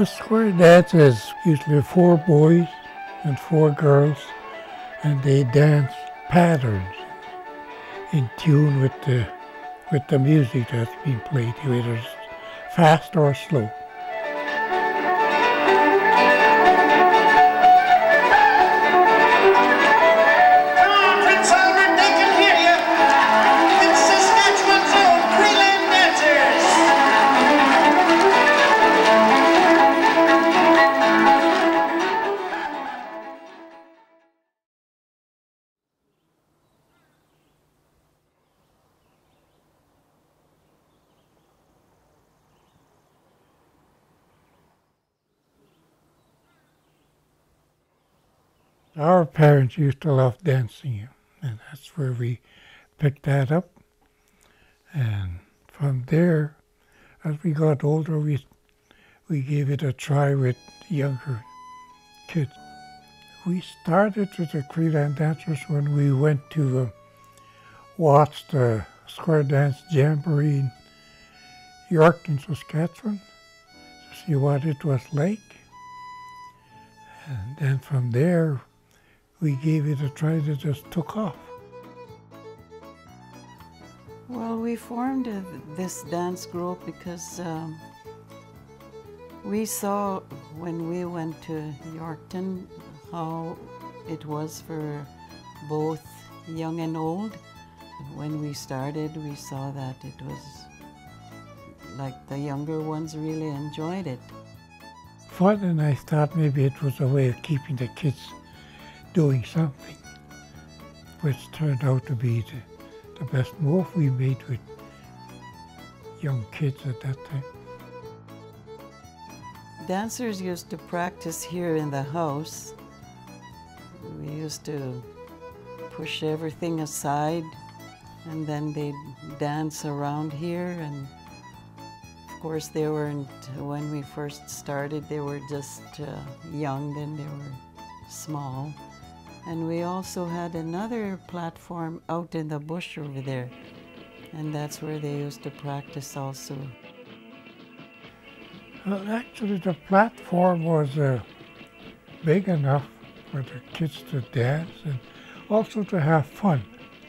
A square dance is usually 4 boys and 4 girls, and they dance patterns in tune with the music that's being played, whether it's fast or slow. Come on, Prince Albert, they can hear you. It's Saskatchewan's own Creeland Dancers. Our parents used to love dancing, and that's where we picked that up. And from there, as we got older, we gave it a try with younger kids. We started with the Creeland Dancers when we went to watch the Square Dance Jamboree in Yorkton, Saskatchewan, to see what it was like. And then from there, we gave it a try that just took off. Well, we formed this dance group because we saw when we went to Yorkton how it was for both young and old. When we started, we saw that it was like the younger ones really enjoyed it. Fun, and I thought maybe it was a way of keeping the kids doing something, which turned out to be the best move we made with young kids at that time. Dancers used to practice here in the house. We used to push everything aside and then they'd dance around here. And of course they weren't, when we first started, they were just young, then they were small. And we also had another platform out in the bush over there, and that's where they used to practice also. Well, actually the platform was big enough for the kids to dance and also to have fun.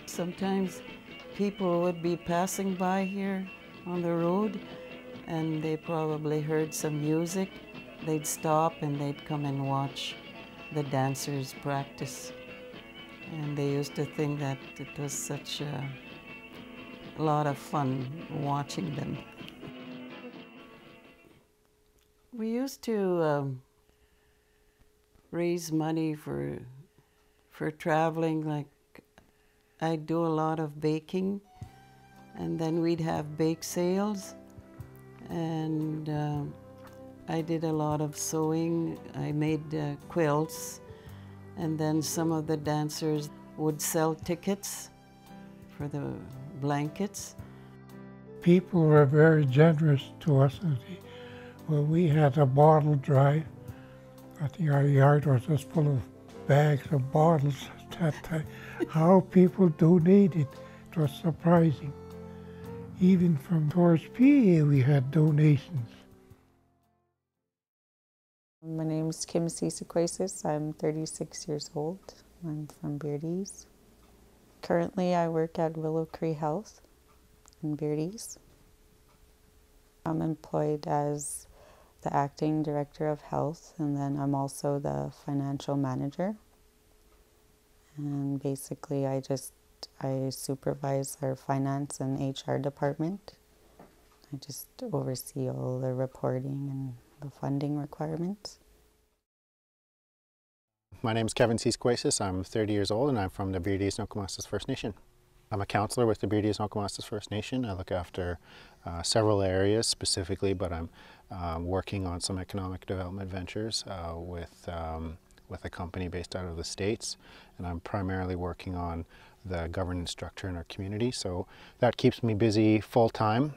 Sometimes people would be passing by here on the road and they probably heard some music. They'd stop and they'd come and watch the dancers practice. And they used to think that it was such a lot of fun watching them. We used to raise money for traveling. Like, I'd do a lot of baking, and then we'd have bake sales. And I did a lot of sewing. I made quilts, and then some of the dancers would sell tickets for the blankets. People were very generous to us. Well, we had a bottle drive. I think our yard was just full of bags of bottles at that time. How people donated, it was surprising. Even from towards PA, we had donations. My name is Ken Therese Seesequasis. I'm 36 years old. I'm from Beardy's. Currently, I work at Willow Cree Health in Beardy's. I'm employed as the acting director of health, and then I'm also the financial manager. And basically, I supervise our finance and HR department. I just oversee all the reporting and the funding requirements. My name is Ken Seesequasis. I'm 30 years old and I'm from the Beardy's Nokomastis First Nation. I'm a counselor with the Beardy's Nokomastis First Nation. I look after several areas specifically, but I'm working on some economic development ventures with a company based out of the States, and I'm primarily working on the governance structure in our community, so that keeps me busy full-time.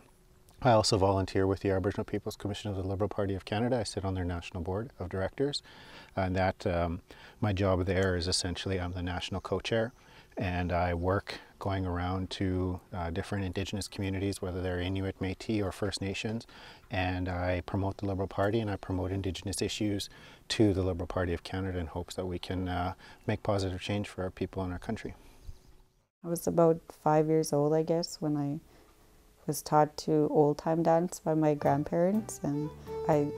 I also volunteer with the Aboriginal Peoples Commission of the Liberal Party of Canada. I sit on their national board of directors, and that my job there is essentially I'm the national co-chair, and I work going around to different Indigenous communities, whether they're Inuit, Métis, or First Nations, and I promote the Liberal Party and I promote Indigenous issues to the Liberal Party of Canada in hopes that we can make positive change for our people and our country. I was about 5 years old, I guess, when I was taught to old-time dance by my grandparents, and I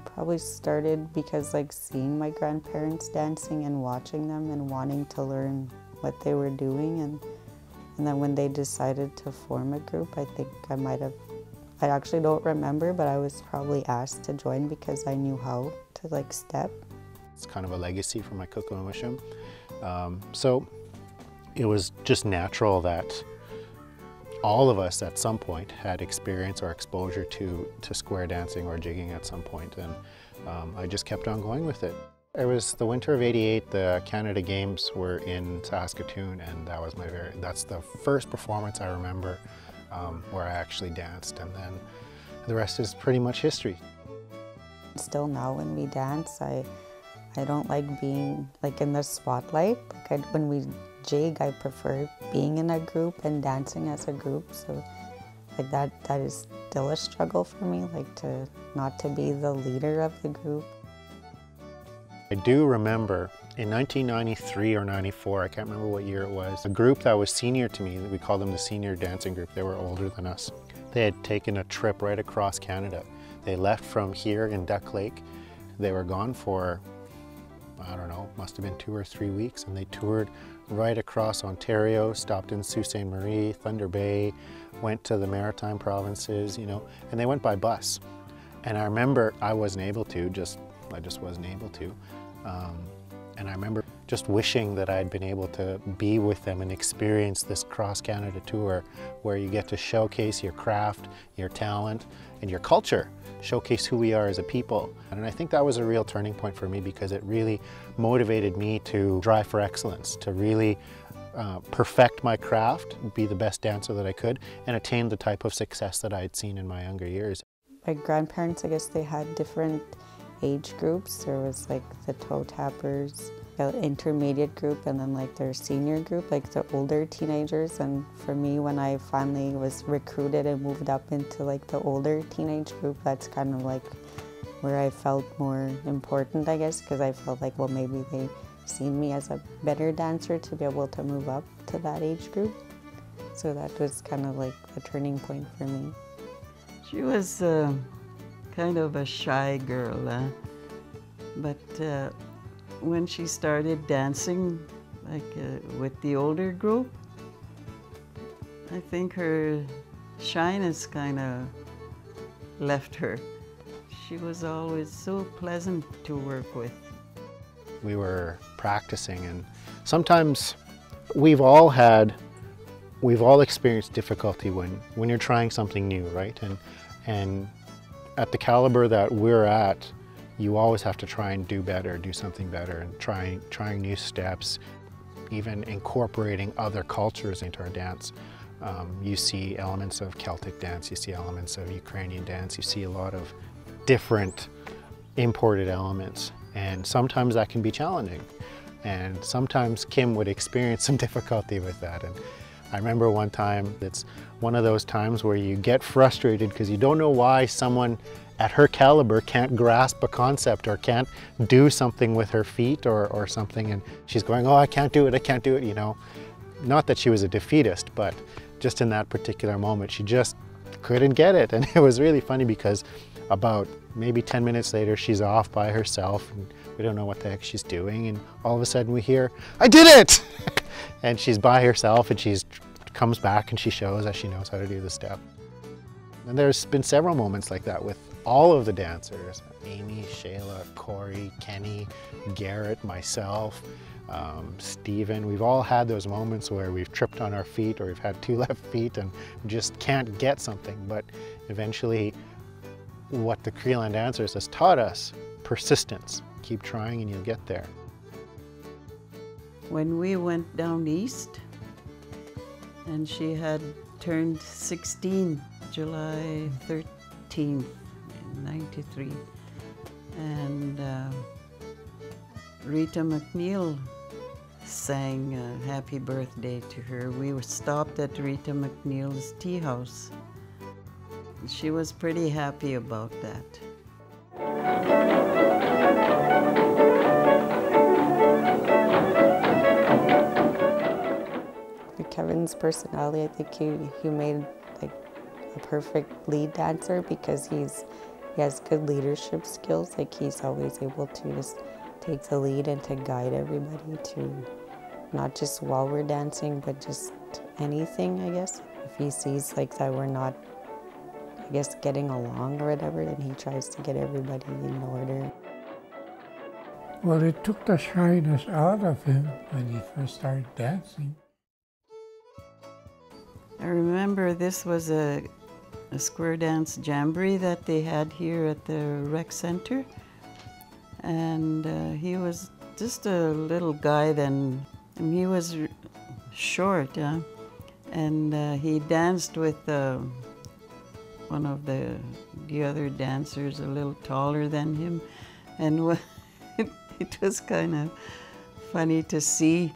probably started because like seeing my grandparents dancing and watching them and wanting to learn what they were doing, and then when they decided to form a group, I think I actually don't remember, but I was probably asked to join because I knew how to like step. It's kind of a legacy from my Kuku and Wisham. So it was just natural that all of us at some point had experience or exposure to square dancing or jigging at some point, and I just kept on going with it. It was the winter of '88, the Canada Games were in Saskatoon, and that was that's the first performance I remember where I actually danced, and then the rest is pretty much history. Still now when we dance, I don't like being like in the spotlight. Like when we jig, I prefer being in a group and dancing as a group. So like that is still a struggle for me, like not to be the leader of the group. I do remember in 1993 or 94, I can't remember what year it was, a group that was senior to me, we called them the senior dancing group, they were older than us. They had taken a trip right across Canada. They left from here in Duck Lake. They were gone for, I don't know, must have been 2 or 3 weeks, and they toured right across Ontario, stopped in Sault Ste. Marie, Thunder Bay, went to the Maritime provinces, you know, and they went by bus. And I remember I wasn't able to, I just wasn't able to. And I remember just wishing that I'd been able to be with them and experience this cross-Canada tour where you get to showcase your craft, your talent, and your culture, showcase who we are as a people. And I think that was a real turning point for me because it really motivated me to drive for excellence, to really perfect my craft, be the best dancer that I could, and attain the type of success that I had seen in my younger years. My grandparents, I guess they had different age groups. There was like the toe tappers, the intermediate group, and then like their senior group, like the older teenagers. And for me, when I finally was recruited and moved up into like the older teenage group, that's kind of like where I felt more important, I guess, because I felt like, well, maybe they seen me as a better dancer to be able to move up to that age group. So that was kind of like the turning point for me. She was kind of a shy girl, but when she started dancing, like with the older group, I think her shyness kind of left her. She was always so pleasant to work with. We were practicing, and sometimes we've all experienced difficulty when you're trying something new, right? And at the caliber that we're at, you always have to try and do better, do something better, and trying new steps, even incorporating other cultures into our dance. You see elements of Celtic dance, you see elements of Ukrainian dance, you see a lot of different imported elements, and sometimes that can be challenging. And sometimes Kim would experience some difficulty with that. And I remember one time, it's one of those times where you get frustrated because you don't know why someone at her caliber can't grasp a concept or can't do something with her feet or something, and she's going, oh, I can't do it, you know. Not that she was a defeatist, but just in that particular moment, she just couldn't get it. And it was really funny because about maybe 10 minutes later, she's off by herself, and we don't know what the heck she's doing, and all of a sudden we hear, I did it! And she's by herself, and she comes back and she shows that she knows how to do the step. And there's been several moments like that with all of the dancers, Amy, Shayla, Corey, Kenny, Garrett, myself, Stephen. We've all had those moments where we've tripped on our feet or we've had 2 left feet and just can't get something. But eventually, what the Creeland Dancers has taught us, persistence. Keep trying and you'll get there. When we went down east, and she had turned 16, July 13th, in '93, and Rita McNeil sang happy birthday to her. We were stopped at Rita McNeil's tea house. She was pretty happy about that. Kevin's personality, I think he made like a perfect lead dancer because he has good leadership skills. Like he's always able to just take the lead and to guide everybody to not just while we're dancing, but just anything, I guess. If he sees like that we're not, I guess, getting along or whatever, then he tries to get everybody in order. Well, it took the shyness out of him when he first started dancing. I remember this was a square dance jamboree that they had here at the rec center. And he was just a little guy then. And he was short, yeah? And he danced with one of the other dancers a little taller than him. And it was kind of funny to see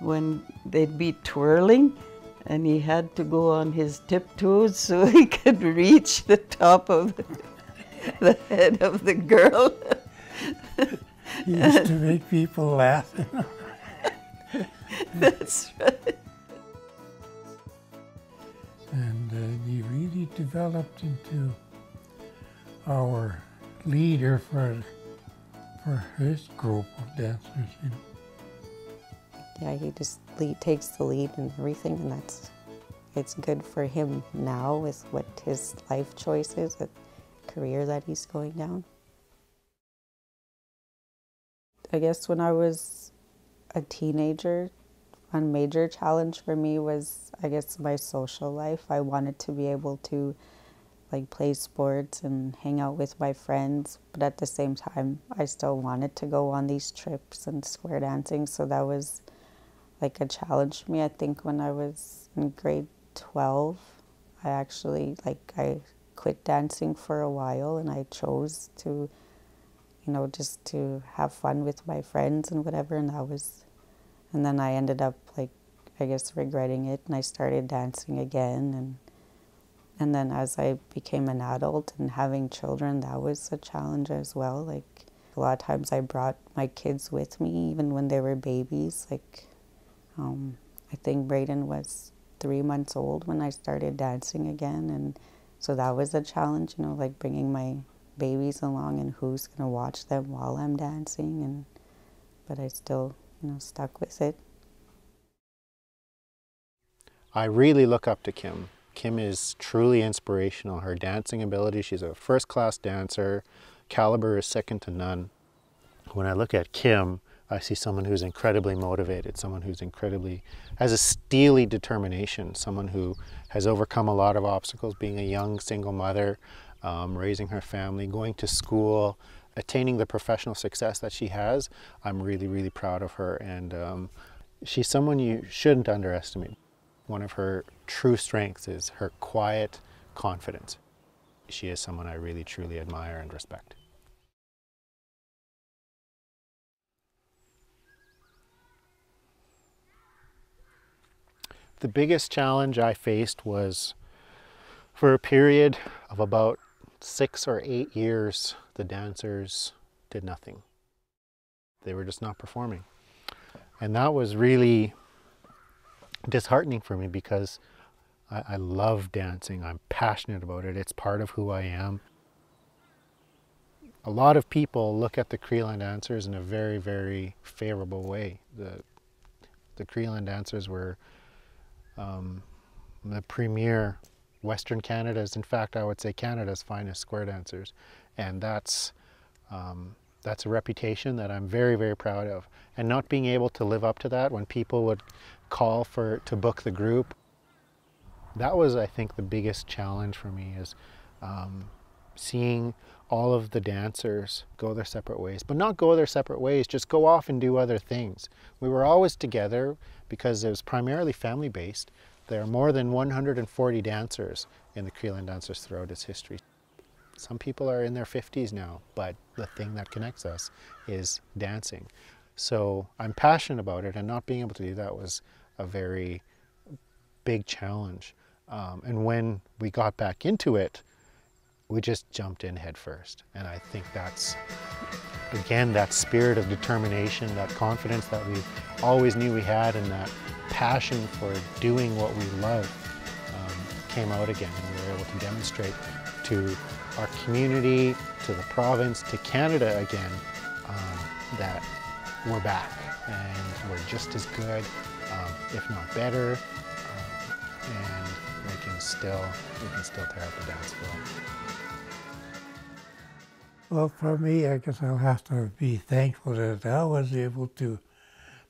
when they'd be twirling, and he had to go on his tiptoes so he could reach the top of the head of the girl. He used to make people laugh. That's right. And he really developed into our leader for his group of dancers, you know. Yeah, he just takes the lead in everything, and it's good for him now with what his life choice is, the career that he's going down. I guess when I was a teenager, one major challenge for me was, I guess, my social life. I wanted to be able to like play sports and hang out with my friends, but at the same time, I still wanted to go on these trips and square dancing, so that was like a challenge for me. I think when I was in grade 12, I quit dancing for a while, and I chose to, just to have fun with my friends and whatever, and then I ended up I guess regretting it, and I started dancing again, and then as I became an adult and having children, that was a challenge as well. Like a lot of times I brought my kids with me, even when they were babies. I think Brayden was 3 months old when I started dancing again, and so that was a challenge, like bringing my babies along and who's going to watch them while I'm dancing, but I still, stuck with it. I really look up to Kim. Kim is truly inspirational. Her dancing ability, she's a first-class dancer. Caliber is second to none. When I look at Kim, I see someone who's incredibly motivated, someone who's has a steely determination, someone who has overcome a lot of obstacles, being a young single mother, raising her family, going to school, attaining the professional success that she has. I'm really, really proud of her, and she's someone you shouldn't underestimate. One of her true strengths is her quiet confidence. She is someone I really, truly admire and respect. The biggest challenge I faced was for a period of about 6 or 8 years, the dancers did nothing. They were just not performing. And that was really disheartening for me because I love dancing. I'm passionate about it. It's part of who I am. A lot of people look at the Creeland Dancers in a very, very favorable way. The Creeland Dancers were the premier Western Canada's, in fact, I would say Canada's finest square dancers. And that's a reputation that I'm very, very proud of. And not being able to live up to that when people would call to book the group, that was, I think, the biggest challenge for me, is seeing all of the dancers go their separate ways, but not go their separate ways, just go off and do other things. We were always together because it was primarily family-based. There are more than 140 dancers in the Creeland Dancers throughout its history. Some people are in their 50s now, but the thing that connects us is dancing. So I'm passionate about it, and not being able to do that was a very big challenge. And when we got back into it, we just jumped in head first. And I think that's, again, that spirit of determination, that confidence that we always knew we had, and that passion for doing what we love came out again. And we were able to demonstrate to our community, to the province, to Canada again, that we're back and we're just as good, if not better, and we can still tear up the dance floor. Well, for me, I guess I'll have to be thankful that I was able to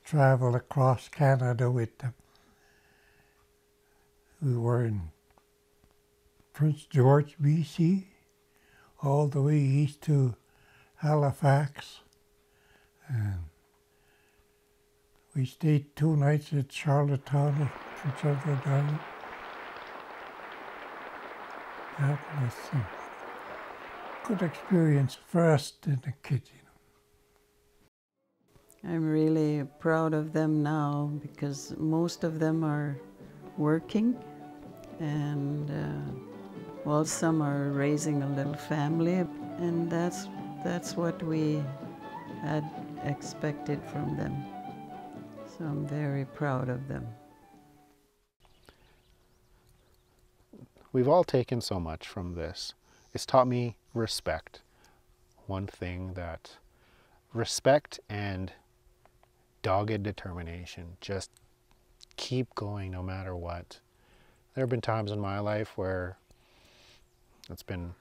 travel across Canada with them. We were in Prince George, BC, all the way east to Halifax, and we stayed 2 nights at Charlottetown, Prince Edward Island. That was a good experience for us and the kids, you know. I'm really proud of them now because most of them are working, and well, some are raising a little family, and that's what we had expected from them. So I'm very proud of them. We've all taken so much from this. It's taught me respect. One thing that respect and dogged determination, just keep going no matter what. There have been times in my life where it's been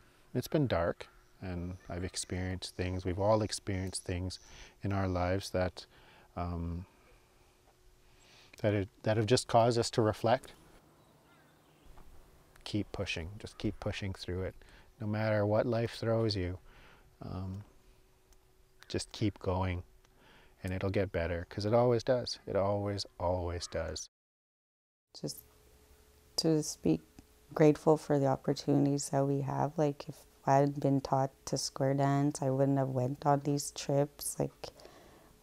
dark, and I've experienced things, we've all experienced things in our lives that that have just caused us to reflect. Keep pushing, just keep pushing through it. No matter what life throws you, just keep going, and it'll get better, because it always does. It always does. Just to be grateful for the opportunities that we have. Like, if I had been taught to square dance, I wouldn't have went on these trips. Like,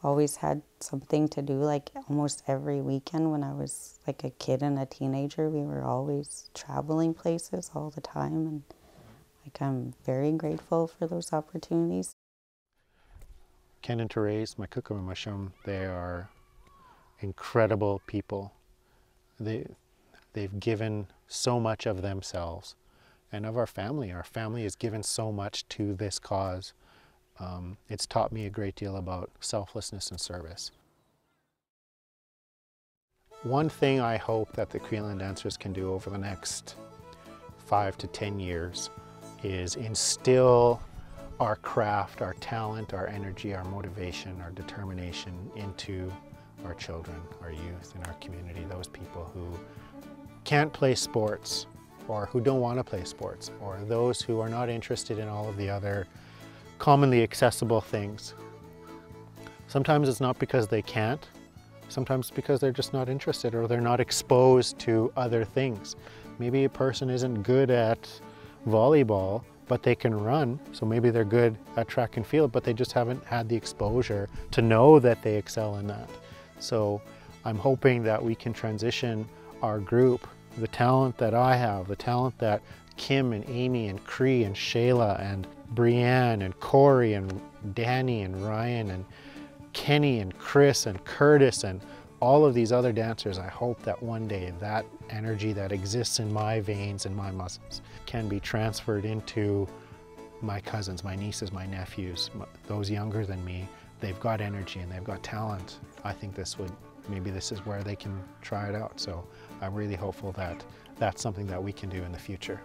always had something to do. Like, almost every weekend when I was like a kid and a teenager, we were always traveling places all the time, and like, I'm very grateful for those opportunities. Ken and Therese, my Kukum and Mushroom, they are incredible people. They've given so much of themselves and of our family. Our family has given so much to this cause. It's taught me a great deal about selflessness and service. One thing I hope that the Creeland Dancers can do over the next 5 to 10 years is instill our craft, our talent, our energy, our motivation, our determination into our children, our youth, and our community, those people who can't play sports, or who don't want to play sports, or those who are not interested in all of the other commonly accessible things. Sometimes it's not because they can't, sometimes it's because they're just not interested, or they're not exposed to other things. Maybe a person isn't good at volleyball, but they can run, so maybe they're good at track and field, but they just haven't had the exposure to know that they excel in that. So I'm hoping that we can transition our group, the talent that I have, the talent that Kim and Amy and Cree and Shayla and Brianne and Corey and Danny and Ryan and Kenny and Chris and Curtis and all of these other dancers, I hope that one day that energy that exists in my veins and my muscles can be transferred into my cousins, my nieces, my nephews, those younger than me. They've got energy and they've got talent. I think maybe this is where they can try it out. So I'm really hopeful that that's something that we can do in the future.